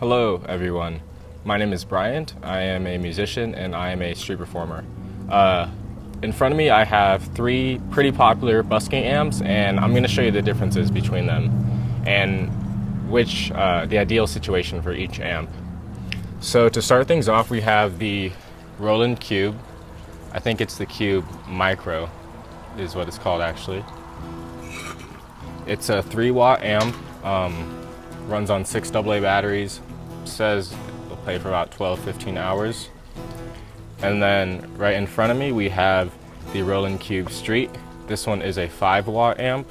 Hello everyone, my name is Bryant. I am a musician and I am a street performer. In front of me I have three pretty popular busking amps, and I'm going to show you the differences between them and the ideal situation for each amp. So to start things off, we have the Roland Cube. I think it's the Cube Micro is what it's called actually. It's a 3-watt amp, runs on 6 AA batteries, says it'll play for about 12-15 hours. And then right in front of me we have the Roland Cube Street. This one is a 5-watt amp,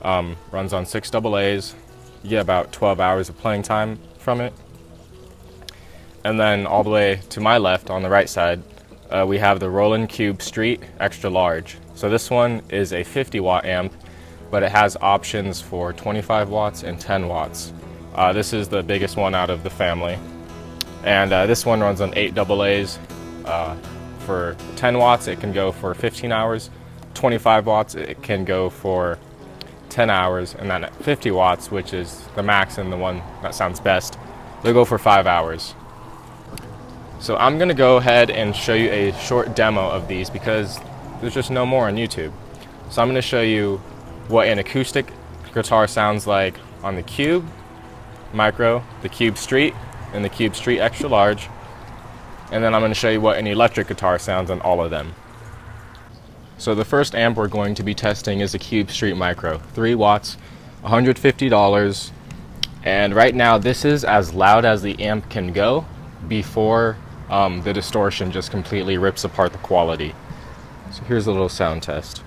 runs on 6 AA's. You get about 12 hours of playing time from it. And then all the way to my left on the right side, we have the Roland Cube Street Extra Large. So this one is a 50-watt amp, but it has options for 25 watts and 10 watts. This is the biggest one out of the family. And this one runs on 8 AA's. For 10 watts, it can go for 15 hours. 25 watts, it can go for 10 hours. And then at 50 watts, which is the max and the one that sounds best, they'll go for 5 hours. So I'm going to go ahead and show you a short demo of these because there's just no more on YouTube. So I'm going to show you what an acoustic guitar sounds like on the Cube Micro, the Cube Street, and the Cube Street Extra Large. And then I'm going to show you what an electric guitar sounds on all of them. So the first amp we're going to be testing is the Cube Street Micro, 3 watts, $150. And right now this is as loud as the amp can go before the distortion just completely rips apart the quality. So here's a little sound test.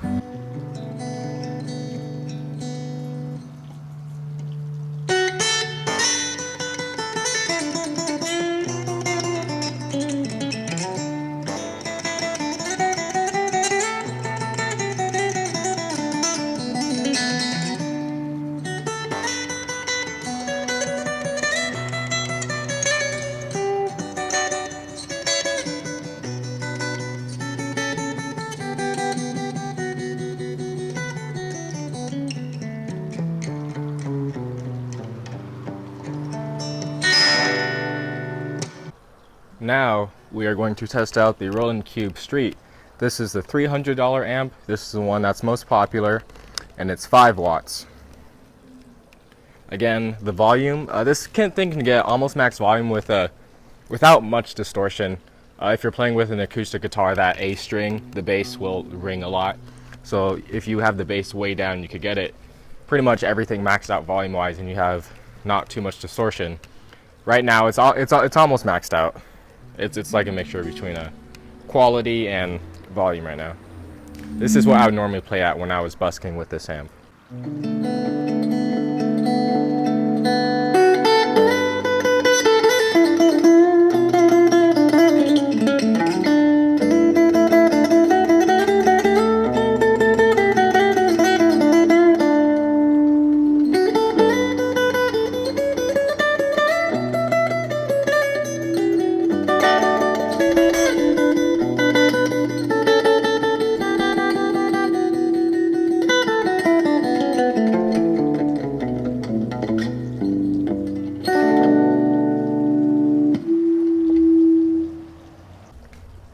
Now we are going to test out the Roland Cube Street. This is the $300 amp. This is the one that's most popular, and it's 5 watts. Again, the volume, this thing can get almost max volume without much distortion. If you're playing with an acoustic guitar, that A string, the bass will ring a lot. So if you have the bass way down, you could get it pretty much everything maxed out volume wise, and you have not too much distortion. Right now it's almost maxed out. It's like a mixture between a quality and volume right now. This is what I would normally play at when I was busking with this amp.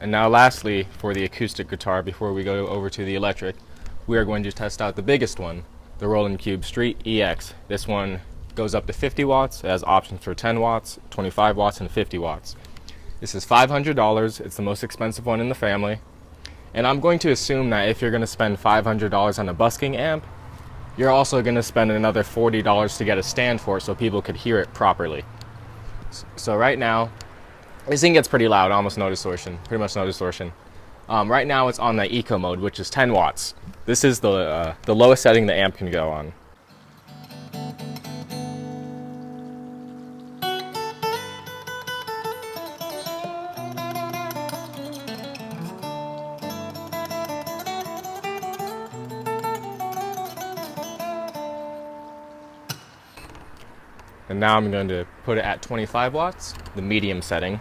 And now lastly, for the acoustic guitar, before we go over to the electric, we are going to test out the biggest one, the Roland Cube Street EX. This one goes up to 50 watts, it has options for 10 watts, 25 watts, and 50 watts. This is $500, it's the most expensive one in the family. And I'm going to assume that if you're going to spend $500 on a busking amp, you're also going to spend another $40 to get a stand for it so people could hear it properly. So right now, this thing gets pretty loud, almost no distortion, pretty much no distortion. Right now it's on the eco mode, which is 10 watts. This is the lowest setting the amp can go on. And now I'm going to put it at 25 watts, the medium setting.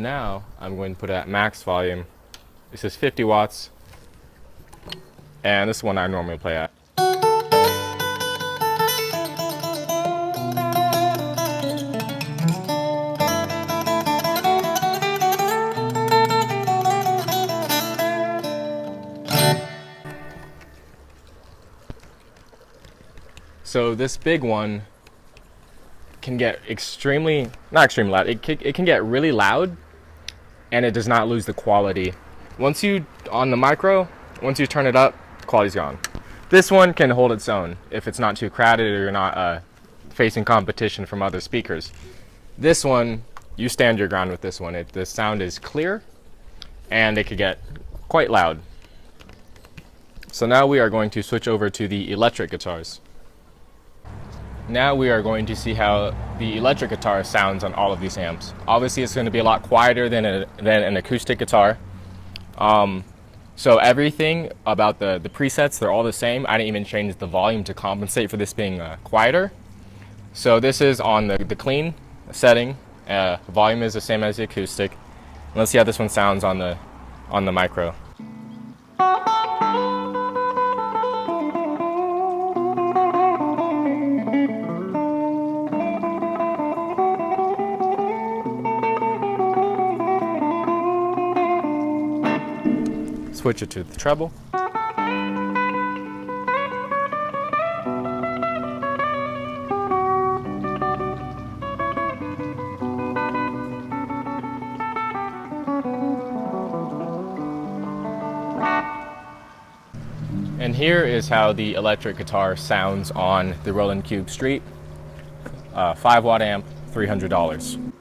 now I'm going to put it at max volume. This is 50 watts, and this is one I normally play at. So this big one can get not extremely loud, it can get really loud, and it does not lose the quality. Once you turn it up, the quality's gone. This one can hold its own if it's not too crowded or you're not facing competition from other speakers. This one, you stand your ground with this one. The sound is clear, and it could get quite loud. So now we are going to switch over to the electric guitars. Now we are going to see how the electric guitar sounds on all of these amps. Obviously it's going to be a lot quieter than an acoustic guitar. So everything about the presets, they're all the same. I didn't even change the volume to compensate for this being quieter. So this is on the clean setting. Volume is the same as the acoustic. And let's see how this one sounds on the micro. Switch it to the treble. And here is how the electric guitar sounds on the Roland Cube Street. 5-watt amp, $300.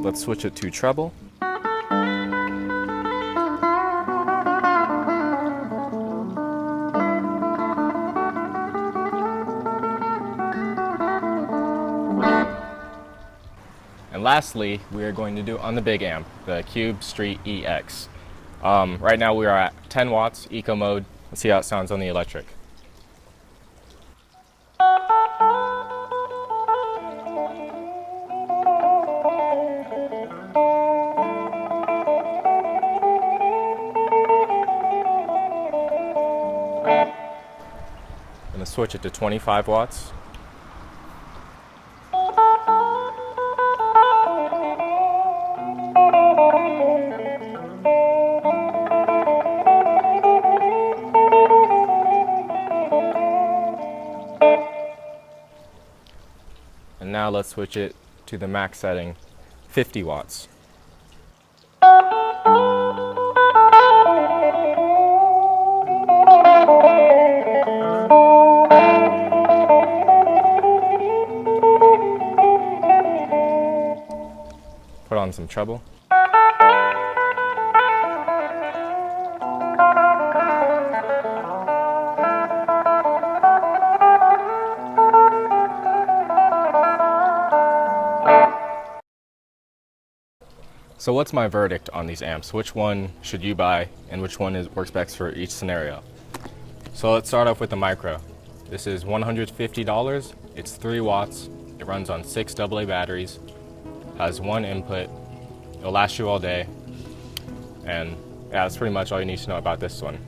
Let's switch it to treble. And lastly, we are going to do on the big amp, the Cube Street EX. Right now we are at 10 watts, eco mode. Let's see how it sounds on the electric. I'm going to switch it to 25 watts. And now let's switch it to the max setting, 50 watts. Put on some treble. So what's my verdict on these amps? Which one should you buy and which one works best for each scenario? So let's start off with the micro. This is $150. It's 3 watts. It runs on 6 AA batteries. Has 1 input. It'll last you all day. And yeah, that's pretty much all you need to know about this one. In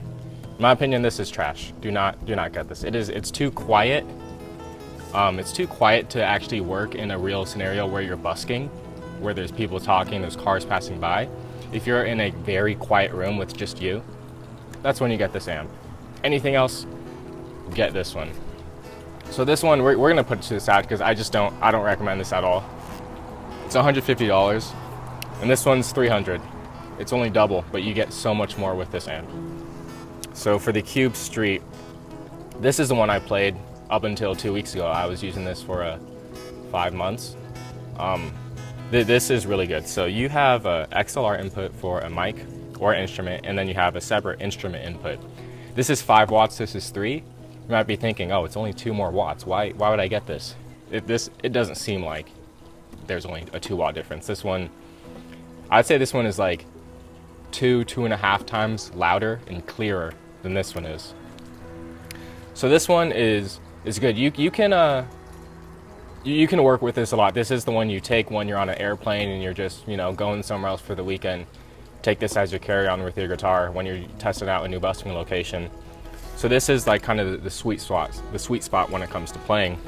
my opinion, this is trash. Do not get this. It's too quiet. It's too quiet to actually work in a real scenario where you're busking, where there's people talking, there's cars passing by. If you're in a very quiet room with just you, that's when you get this amp. Anything else, get this one. So this one, we're gonna put it to the side because I don't recommend this at all. It's $150, and this one's $300. It's only double, but you get so much more with this amp. So for the Cube Street, this is the one I played up until 2 weeks ago. I was using this for 5 months. This is really good. So you have a XLR input for a mic or an instrument, and then you have a separate instrument input. This is 5 watts, this is 3. You might be thinking, oh, it's only 2 more watts. Why would I get this? It doesn't seem like there's only a 2 watt difference. This one, I'd say this one is like 2.5 times louder and clearer than this one is. So this one is good. You can work with this a lot. This is the one you take when you're on an airplane and you're just, you know, going somewhere else for the weekend. Take this as your carry-on with your guitar when you're testing out a new busking location. So this is like kind of the sweet spot when it comes to playing.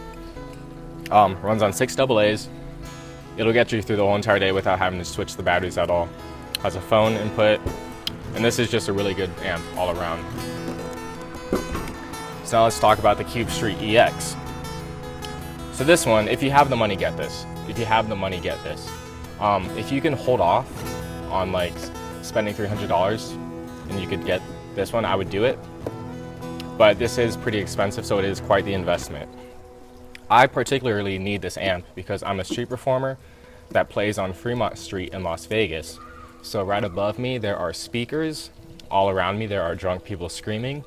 Runs on 6 AA's. It'll get you through the whole entire day without having to switch the batteries at all. Has a phone input, and this is just a really good amp all around. So now let's talk about the Cube Street EX. So this one, if you have the money, get this. If you have the money, get this. If you can hold off on like spending $300 and you could get this one, I would do it. But this is pretty expensive, so it is quite the investment. I particularly need this amp because I'm a street performer that plays on Fremont Street in Las Vegas. So right above me, there are speakers. All around me, there are drunk people screaming.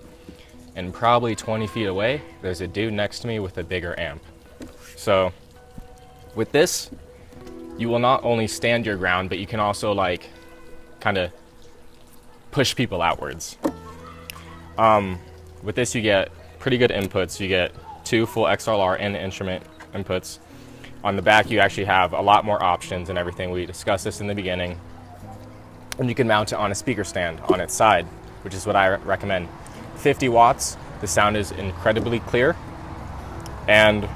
And probably 20 feet away, there's a dude next to me with a bigger amp. So with this, you will not only stand your ground, but you can also like kind of push people outwards. With this, you get pretty good inputs. You get 2 full XLR and instrument inputs. On the back, you actually have a lot more options and everything. We discussed this in the beginning. And you can mount it on a speaker stand on its side, which is what I recommend. 50 watts, the sound is incredibly clear. And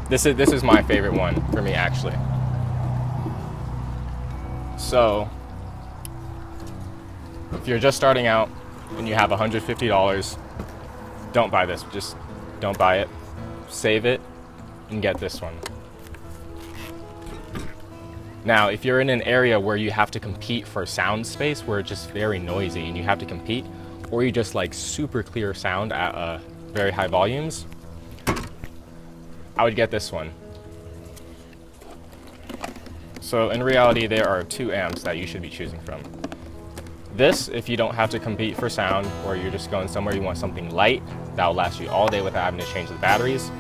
this is my favorite one for me, actually. So, if you're just starting out and you have $150, don't buy this. Just don't buy it. Save it and get this one. Now, if you're in an area where you have to compete for sound space, where it's just very noisy and you have to compete, or you just like super clear sound at very high volumes, I would get this one. So in reality, there are 2 amps that you should be choosing from. This, if you don't have to compete for sound, or you're just going somewhere you want something light that will last you all day without having to change the batteries.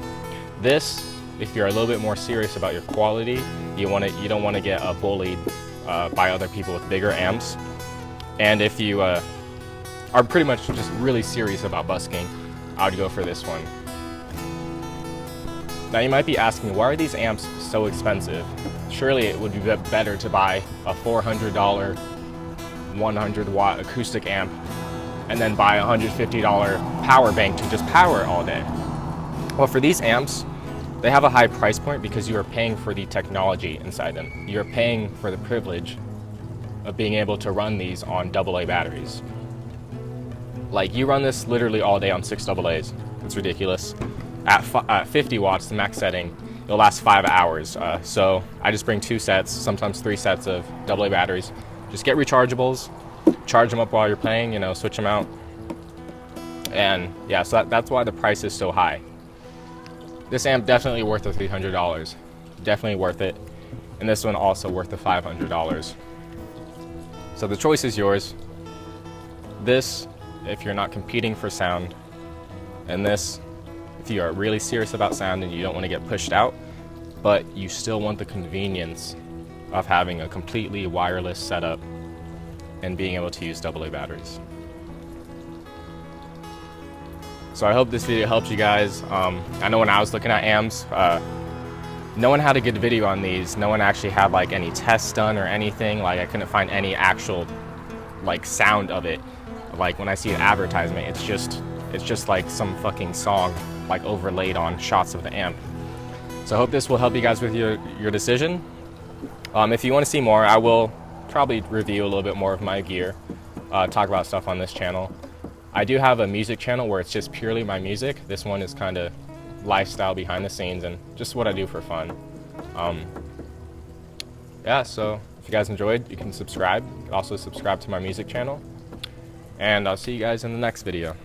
This, if you're a little bit more serious about your quality, you don't want to get bullied by other people with bigger amps. And if you are pretty much just really serious about busking, I would go for this one. Now you might be asking, why are these amps so expensive? Surely it would be better to buy a $400 100-watt acoustic amp and then buy a $150 power bank to just power it all day. Well, for these amps, they have a high price point because you are paying for the technology inside them. You're paying for the privilege of being able to run these on AA batteries. Like, you run this literally all day on 6 AA's. It's ridiculous. At 50 watts, the max setting, it'll last 5 hours. So I just bring 2 sets, sometimes 3 sets of AA batteries. Just get rechargeables, charge them up while you're playing, you know, switch them out. And yeah, so that's why the price is so high. This amp definitely worth the $300. Definitely worth it. And this one also worth the $500. So the choice is yours. This, if you're not competing for sound, and this, if you are really serious about sound and you don't want to get pushed out, but you still want the convenience of having a completely wireless setup and being able to use AA batteries. So I hope this video helps you guys. I know when I was looking at amps, no one had a good video on these. No one actually had like any tests done or anything. Like, I couldn't find any actual like sound of it. Like, when I see an advertisement, it's just like some fucking song like overlaid on shots of the amp. So I hope this will help you guys with your decision. If you want to see more, I will probably review a little bit more of my gear, talk about stuff on this channel. I do have a music channel where it's just purely my music. This one is kind of lifestyle behind the scenes and just what I do for fun. Yeah, so if you guys enjoyed, you can subscribe. You can also subscribe to my music channel. And I'll see you guys in the next video.